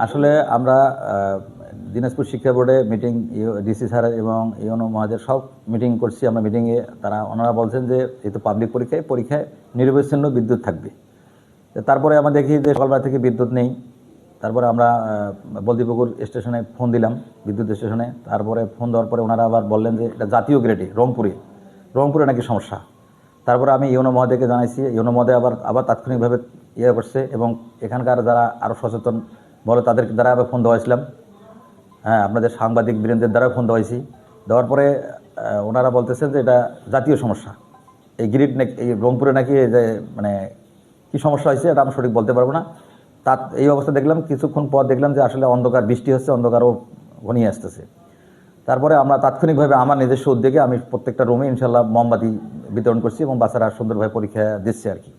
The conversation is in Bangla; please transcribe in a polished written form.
আসলে আমরা দিনাজপুর শিক্ষা বোর্ডে মিটিং ডিসি স্যার এবং ইউনো মহাদের সব মিটিং করছি। আমরা মিটিংয়ে ওনারা বলছেন যে যেহেতু পাবলিক পরীক্ষায় নিরবচ্ছিন্ন বিদ্যুৎ থাকবে। তারপরে আমরা দেখি যে সকালবেলা থেকে বিদ্যুৎ নেই। তারপরে আমরা বলদীপুকুর স্টেশনে ফোন দিলাম, বিদ্যুৎ স্টেশনে। তারপরে ফোন দেওয়ার পরে ওনারা আবার বললেন যে এটা জাতীয় গ্রেডে রংপুরে নাকি সমস্যা। তারপরে আমি ইউনো মহোদয়কে জানাইছি। ইউনো মহোদয় আবার তাৎক্ষণিকভাবে করছে এবং এখানকার যারা আরও সচেতন বলে তাদের দ্বারা আবার ফোন দেওয়াইছিলাম। হ্যাঁ, আপনাদের সাংবাদিক বীরেন্দ্রের দ্বারা ফোন দেওয়াইছি। দেওয়ার পরে ওনারা বলতেছেন যে এটা জাতীয় সমস্যা। এই গ্রিড নাকি এই রংপুরে নাকি যে মানে কী সমস্যা হয়েছে এটা আমি সঠিক বলতে পারবো না। এই অবস্থা দেখলাম। কিছুক্ষণ পর দেখলাম যে আসলে অন্ধকার, বৃষ্টি হচ্ছে, অন্ধকারও ঘনিয়ে আসতেছে। তারপরে আমরা তাৎক্ষণিকভাবে আমার নিজস্ব উদ্যোগে আমি প্রত্যেকটা রুমে ইনশাল্লাহ মোমবাতি বিতরণ করছি এবং বাচ্চারা সুন্দরভাবে পরীক্ষা দিচ্ছে আর কি।